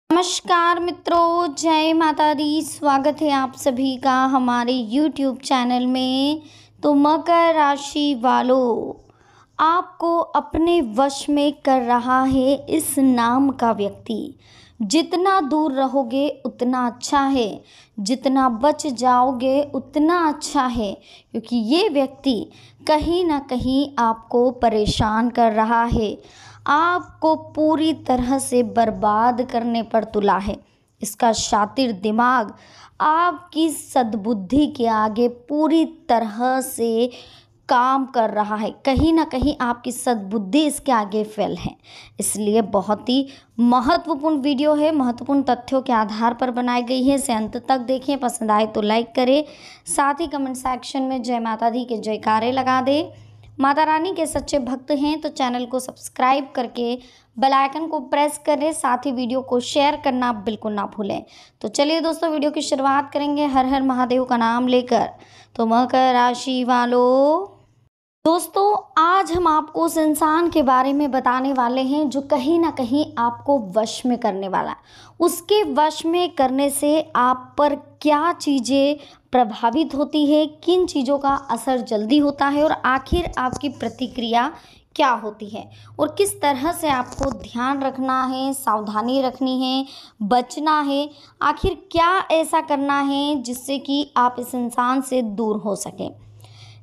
नमस्कार मित्रों, जय माता दी। स्वागत है आप सभी का हमारे YouTube चैनल में। तो मकर राशि वालों, आपको अपने वश में कर रहा है इस नाम का व्यक्ति। जितना दूर रहोगे उतना अच्छा है, जितना बच जाओगे उतना अच्छा है, क्योंकि ये व्यक्ति कहीं ना कहीं आपको परेशान कर रहा है, आपको पूरी तरह से बर्बाद करने पर तुला है। इसका शातिर दिमाग आपकी सद्बुद्धि के आगे पूरी तरह से काम कर रहा है। कहीं ना कहीं आपकी सद्बुद्धि इसके आगे फेल है। इसलिए बहुत ही महत्वपूर्ण वीडियो है, महत्वपूर्ण तथ्यों के आधार पर बनाई गई है। इसे अंत तक देखें, पसंद आए तो लाइक करें, साथ ही कमेंट सेक्शन में जय माता दी के जयकारे लगा दें। माता रानी के सच्चे भक्त हैं तो चैनल को सब्सक्राइब करके बेल आइकन को प्रेस करें, साथ ही वीडियो को शेयर करना बिल्कुल ना भूलें। तो चलिए दोस्तों, वीडियो की शुरुआत करेंगे हर हर महादेव का नाम लेकर। तो मकर राशि वालों, दोस्तों आज हम आपको उस इंसान के बारे में बताने वाले हैं जो कहीं ना कहीं आपको वश में करने वाला है। उसके वश में करने से आप पर क्या चीज़ें प्रभावित होती है, किन चीज़ों का असर जल्दी होता है और आखिर आपकी प्रतिक्रिया क्या होती है और किस तरह से आपको ध्यान रखना है, सावधानी रखनी है, बचना है। आखिर क्या ऐसा करना है जिससे कि आप इस इंसान से दूर हो सकें।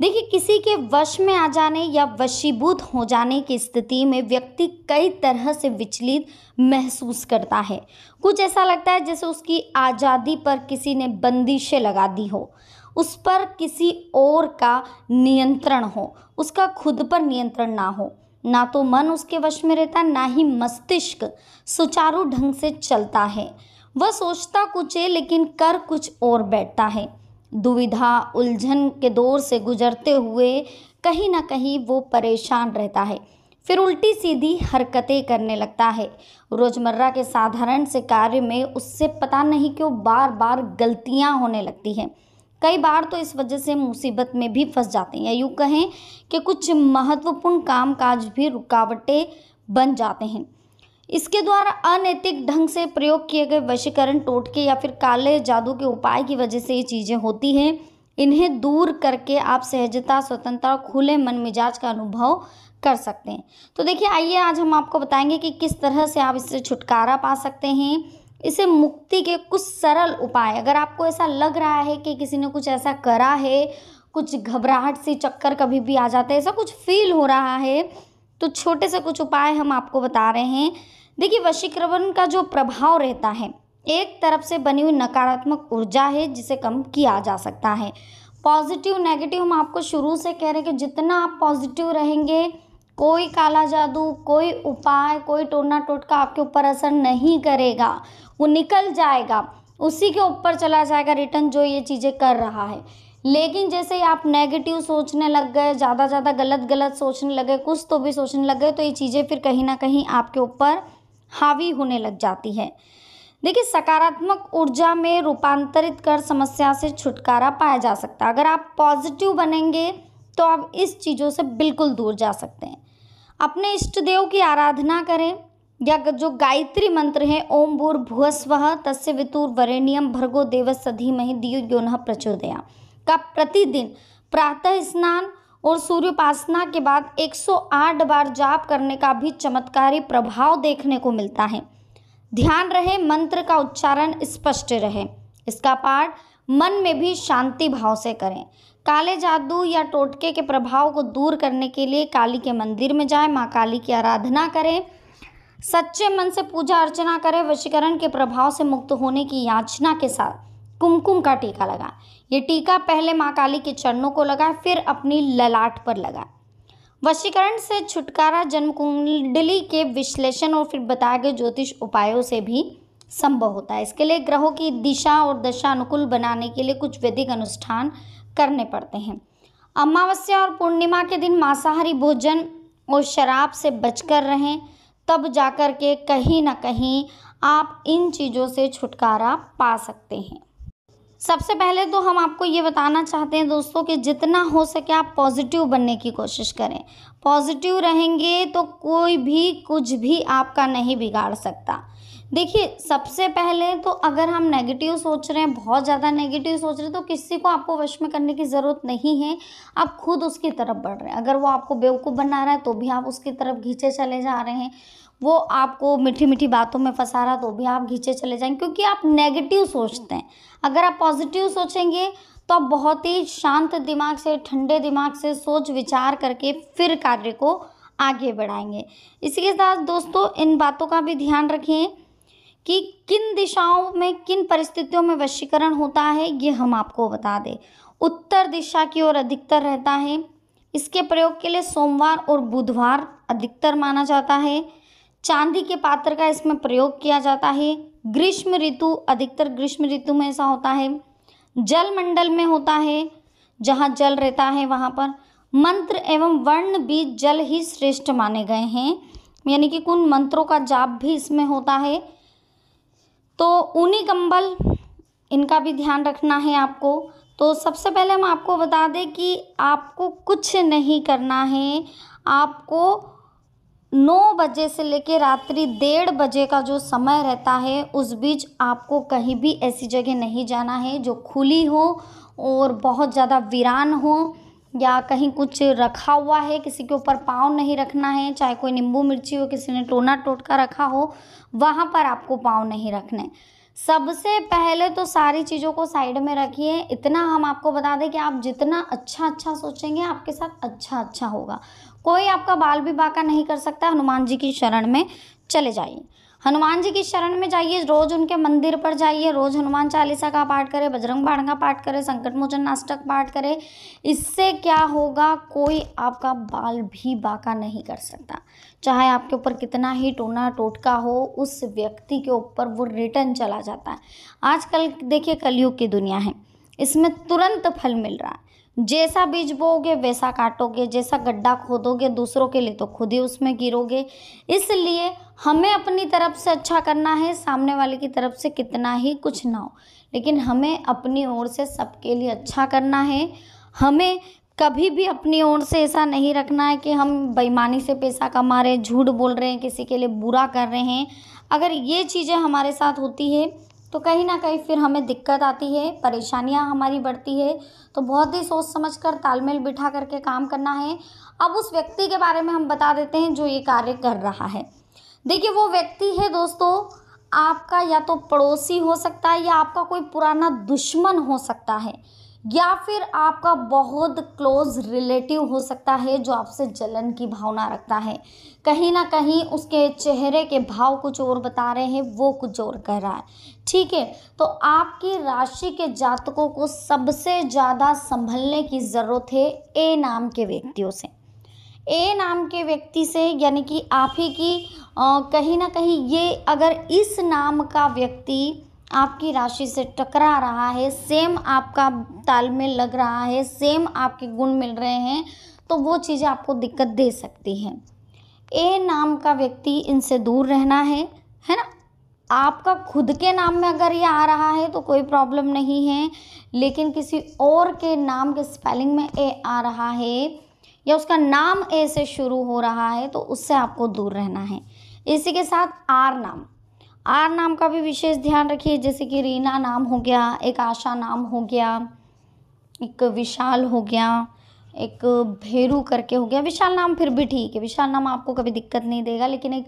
देखिए, किसी के वश में आ जाने या वशीभूत हो जाने की स्थिति में व्यक्ति कई तरह से विचलित महसूस करता है। कुछ ऐसा लगता है जैसे उसकी आज़ादी पर किसी ने बंदिशें लगा दी हो, उस पर किसी और का नियंत्रण हो, उसका खुद पर नियंत्रण ना हो। ना तो मन उसके वश में रहता, ना ही मस्तिष्क सुचारू ढंग से चलता है। वह सोचता कुछ है लेकिन कर कुछ और बैठता है। दुविधा उलझन के दौर से गुजरते हुए कहीं ना कहीं वो परेशान रहता है, फिर उल्टी सीधी हरकतें करने लगता है। रोज़मर्रा के साधारण से कार्य में उससे पता नहीं क्यों बार बार गलतियां होने लगती हैं। कई बार तो इस वजह से मुसीबत में भी फंस जाते हैं, या यूँ कहें कि कुछ महत्वपूर्ण कामकाज भी रुकावटें बन जाते हैं। इसके द्वारा अनैतिक ढंग से प्रयोग किए गए वशीकरण टोटके या फिर काले जादू के उपाय की वजह से ये चीज़ें होती हैं। इन्हें दूर करके आप सहजता, स्वतंत्रता, खुले मन मिजाज का अनुभव कर सकते हैं। तो देखिए, आइए आज हम आपको बताएंगे कि किस तरह से आप इससे छुटकारा पा सकते हैं। इसे मुक्ति के कुछ सरल उपाय। अगर आपको ऐसा लग रहा है कि किसी ने कुछ ऐसा करा है, कुछ घबराहट सी चक्कर कभी भी आ जाता है, ऐसा कुछ फील हो रहा है, तो छोटे से कुछ उपाय हम आपको बता रहे हैं। देखिए, वशीकरण का जो प्रभाव रहता है, एक तरफ से बनी हुई नकारात्मक ऊर्जा है जिसे कम किया जा सकता है। पॉजिटिव नेगेटिव हम आपको शुरू से कह रहे हैं कि जितना आप पॉजिटिव रहेंगे, कोई काला जादू, कोई उपाय, कोई टोना टोटका आपके ऊपर असर नहीं करेगा। वो निकल जाएगा, उसी के ऊपर चला जाएगा रिटर्न जो ये चीज़ें कर रहा है। लेकिन जैसे ही आप नेगेटिव सोचने लग गए, ज़्यादा गलत गलत सोचने लगे, कुछ तो भी सोचने लग गए, तो ये चीज़ें फिर कहीं ना कहीं आपके ऊपर हावी होने लग जाती है। देखिए, सकारात्मक ऊर्जा में रूपांतरित कर समस्या से छुटकारा पाया जा सकता है। अगर आप पॉजिटिव बनेंगे तो आप इस चीज़ों से बिल्कुल दूर जा सकते हैं। अपने इष्ट देव की आराधना करें, या जो गायत्री मंत्र है ओम भूर्भुवस्वः तस्य वितुर्वरेण्यं भर्गो देवस्य धीमहि धियो यो नः प्रचोदयात् का प्रतिदिन प्रातः स्नान और सूर्योपासना के बाद 108 बार जाप करने का भी चमत्कारी प्रभाव देखने को मिलता है। ध्यान रहे, मंत्र का उच्चारण स्पष्ट रहे। इसका पाठ मन में भी शांति भाव से करें। काले जादू या टोटके के प्रभाव को दूर करने के लिए काली के मंदिर में जाएं, माँ काली की आराधना करें, सच्चे मन से पूजा अर्चना करें। वशीकरण के प्रभाव से मुक्त होने की याचना के साथ कुमकुम का टीका लगाएं। ये टीका पहले माँ काली के चरणों को लगाएं, फिर अपनी ललाट पर लगाएं। वशीकरण से छुटकारा जन्म कुंडली के विश्लेषण और फिर बताए गए ज्योतिष उपायों से भी संभव होता है। इसके लिए ग्रहों की दिशा और दशा अनुकूल बनाने के लिए कुछ वैदिक अनुष्ठान करने पड़ते हैं। अमावस्या और पूर्णिमा के दिन मांसाहारी भोजन और शराब से बचकर रहें, तब जाकर के कहीं ना कहीं आप इन चीज़ों से छुटकारा पा सकते हैं। सबसे पहले तो हम आपको ये बताना चाहते हैं दोस्तों कि जितना हो सके आप पॉजिटिव बनने की कोशिश करें। पॉजिटिव रहेंगे तो कोई भी कुछ भी आपका नहीं बिगाड़ सकता। देखिए, सबसे पहले तो अगर हम नेगेटिव सोच रहे हैं, बहुत ज़्यादा नेगेटिव सोच रहे हैं, तो किसी को आपको वश में करने की ज़रूरत नहीं है। आप खुद उसकी तरफ बढ़ रहे हैं। अगर वो आपको बेवकूफ़ बना रहा है तो भी आप उसकी तरफ खींचे चले जा रहे हैं। वो आपको मीठी-मीठी बातों में फँसा रहा है तो भी आप खींचे चले जाएँगे, क्योंकि आप नेगेटिव सोचते हैं। अगर आप पॉज़िटिव सोचेंगे तो आप बहुत ही शांत दिमाग से, ठंडे दिमाग से सोच विचार करके फिर कार्य को आगे बढ़ाएँगे। इसी के साथ दोस्तों, इन बातों का भी ध्यान रखें कि किन दिशाओं में, किन परिस्थितियों में वशीकरण होता है, ये हम आपको बता दें। उत्तर दिशा की ओर अधिकतर रहता है। इसके प्रयोग के लिए सोमवार और बुधवार अधिकतर माना जाता है। चांदी के पात्र का इसमें प्रयोग किया जाता है। ग्रीष्म ऋतु, अधिकतर ग्रीष्म ऋतु में ऐसा होता है। जल मंडल में होता है, जहाँ जल रहता है वहाँ पर। मंत्र एवं वर्ण भी जल ही श्रेष्ठ माने गए हैं, यानी कि कुछ मंत्रों का जाप भी इसमें होता है। तो ऊनी कंबल, इनका भी ध्यान रखना है आपको। तो सबसे पहले हम आपको बता दें कि आपको कुछ नहीं करना है। आपको 9 बजे से लेकर रात्रि 1:30 बजे का जो समय रहता है, उस बीच आपको कहीं भी ऐसी जगह नहीं जाना है जो खुली हो और बहुत ज़्यादा वीरान हो, या कहीं कुछ रखा हुआ है, किसी के ऊपर पाँव नहीं रखना है। चाहे कोई नींबू मिर्ची हो, किसी ने टोना टोटका रखा हो, वहाँ पर आपको पाँव नहीं रखने। सबसे पहले तो सारी चीज़ों को साइड में रखिए। इतना हम आपको बता दें कि आप जितना अच्छा सोचेंगे, आपके साथ अच्छा होगा। कोई आपका बाल भी बांका नहीं कर सकता। हनुमान जी की शरण में चले जाइए। हनुमान जी की शरण में जाइए, रोज़ उनके मंदिर पर जाइए, रोज़ हनुमान चालीसा का पाठ करें, बजरंग बाण का पाठ करें, संकट मोचन अष्टक पाठ करें। इससे क्या होगा, कोई आपका बाल भी बांका नहीं कर सकता। चाहे आपके ऊपर कितना ही टोना टोटका हो, उस व्यक्ति के ऊपर वो रिटर्न चला जाता है। आजकल देखिए, कलयुग की दुनिया है, इसमें तुरंत फल मिल रहा है। जैसा बीज बोओगे वैसा काटोगे, जैसा गड्ढा खोदोगे दूसरों के लिए तो खुद ही उसमें गिरोगे। इसलिए हमें अपनी तरफ से अच्छा करना है, सामने वाले की तरफ से कितना ही कुछ ना हो, लेकिन हमें अपनी ओर से सबके लिए अच्छा करना है। हमें कभी भी अपनी ओर से ऐसा नहीं रखना है कि हम बेईमानी से पैसा कमा रहे हैं, झूठ बोल रहे हैं, किसी के लिए बुरा कर रहे हैं। अगर ये चीज़ें हमारे साथ होती है तो कहीं ना कहीं फिर हमें दिक्कत आती है, परेशानियां हमारी बढ़ती है। तो बहुत ही सोच समझ कर, तालमेल बिठा करके काम करना है। अब उस व्यक्ति के बारे में हम बता देते हैं जो ये कार्य कर रहा है। देखिए, वो व्यक्ति है दोस्तों, आपका या तो पड़ोसी हो सकता है, या आपका कोई पुराना दुश्मन हो सकता है, या फिर आपका बहुत क्लोज रिलेटिव हो सकता है जो आपसे जलन की भावना रखता है। कहीं ना कहीं उसके चेहरे के भाव कुछ और बता रहे हैं, वो कुछ और कह रहा है। ठीक है, तो आपकी राशि के जातकों को सबसे ज़्यादा संभलने की ज़रूरत है ए नाम के व्यक्तियों से। ए नाम के व्यक्ति से, यानी कि आप ही की कहीं ना कहीं ये, अगर इस नाम का व्यक्ति आपकी राशि से टकरा रहा है, सेम आपका तालमेल लग रहा है, सेम आपके गुण मिल रहे हैं, तो वो चीज़ें आपको दिक्कत दे सकती हैं। ए नाम का व्यक्ति, इनसे दूर रहना है ना। आपका खुद के नाम में अगर ये आ रहा है तो कोई प्रॉब्लम नहीं है, लेकिन किसी और के नाम के स्पेलिंग में ए आ रहा है, या उसका नाम ए से शुरू हो रहा है, तो उससे आपको दूर रहना है। इसी के साथ आर नाम का भी विशेष ध्यान रखिए। जैसे कि रीना नाम हो गया, एक आशा नाम हो गया, एक विशाल हो गया, एक भेरू करके हो गया। विशाल नाम फिर भी ठीक है, विशाल नाम आपको कभी दिक्कत नहीं देगा, लेकिन एक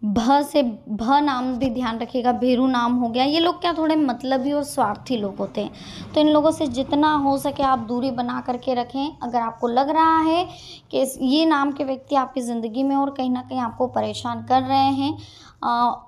भ नाम भी ध्यान रखिएगा। भेरू नाम हो गया। ये लोग क्या थोड़े मतलबी और स्वार्थी लोग होते हैं, तो इन लोगों से जितना हो सके आप दूरी बना करके रखें। अगर आपको लग रहा है कि ये नाम के व्यक्ति आपकी ज़िंदगी में और कहीं ना कहीं आपको परेशान कर रहे हैं,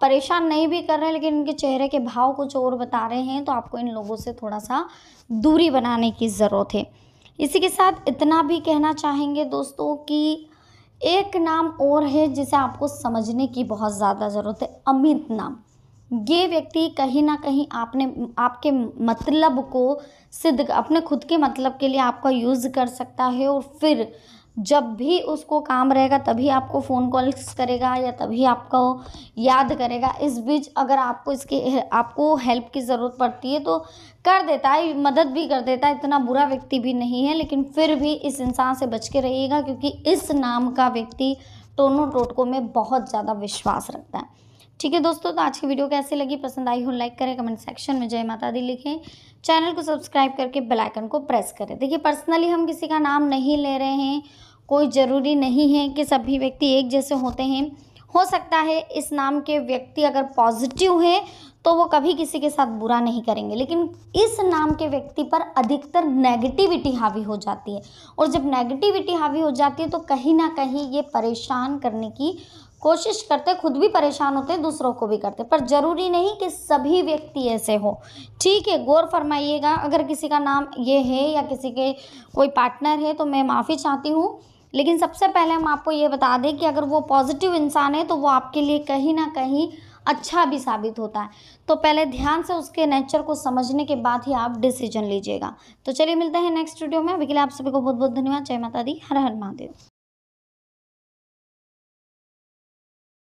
परेशान नहीं भी कर रहे हैं लेकिन इनके चेहरे के भाव कुछ और बता रहे हैं, तो आपको इन लोगों से थोड़ा सा दूरी बनाने की ज़रूरत है। इसी के साथ इतना भी कहना चाहेंगे दोस्तों कि एक नाम और है जिसे आपको समझने की बहुत ज़्यादा ज़रूरत है, अमित नाम। ये व्यक्ति कहीं ना कहीं आपके मतलब को सिद्ध, अपने खुद के मतलब के लिए आपका यूज़ कर सकता है, और फिर जब भी उसको काम रहेगा तभी आपको फ़ोन कॉल्स करेगा या तभी आपको याद करेगा। इस बीच अगर आपको हेल्प की ज़रूरत पड़ती है तो कर देता है, मदद भी कर देता है। इतना बुरा व्यक्ति भी नहीं है, लेकिन फिर भी इस इंसान से बच के रहिएगा, क्योंकि इस नाम का व्यक्ति टोनों टोटकों में बहुत ज़्यादा विश्वास रखता है। ठीक है दोस्तों, तो आज की वीडियो कैसी लगी, पसंद आई हो लाइक करें, कमेंट सेक्शन में जय माता दी लिखें, चैनल को सब्सक्राइब करके बेल आइकन को प्रेस करें। देखिए पर्सनली हम किसी का नाम नहीं ले रहे हैं, कोई ज़रूरी नहीं है कि सभी व्यक्ति एक जैसे होते हैं। हो सकता है इस नाम के व्यक्ति अगर पॉजिटिव हैं तो वो कभी किसी के साथ बुरा नहीं करेंगे, लेकिन इस नाम के व्यक्ति पर अधिकतर नेगेटिविटी हावी हो जाती है, और जब नेगेटिविटी हावी हो जाती है तो कहीं ना कहीं ये परेशान करने की कोशिश करते, खुद भी परेशान होते हैं, दूसरों को भी करते, पर ज़रूरी नहीं कि सभी व्यक्ति ऐसे हो। ठीक है, गौर फरमाइएगा। अगर किसी का नाम ये है या किसी के कोई पार्टनर है तो मैं माफ़ी चाहती हूँ, लेकिन सबसे पहले हम आपको ये बता दें कि अगर वो पॉजिटिव इंसान है तो वो आपके लिए कहीं ना कहीं अच्छा भी साबित होता है। तो पहले ध्यान से उसके नेचर को समझने के बाद ही आप डिसीजन लीजिएगा। तो चलिए मिलते हैं नेक्स्ट वीडियो में। अभी के लिए आप सभी को बहुत बहुत धन्यवाद। जय माता दी, हर हर महादेव।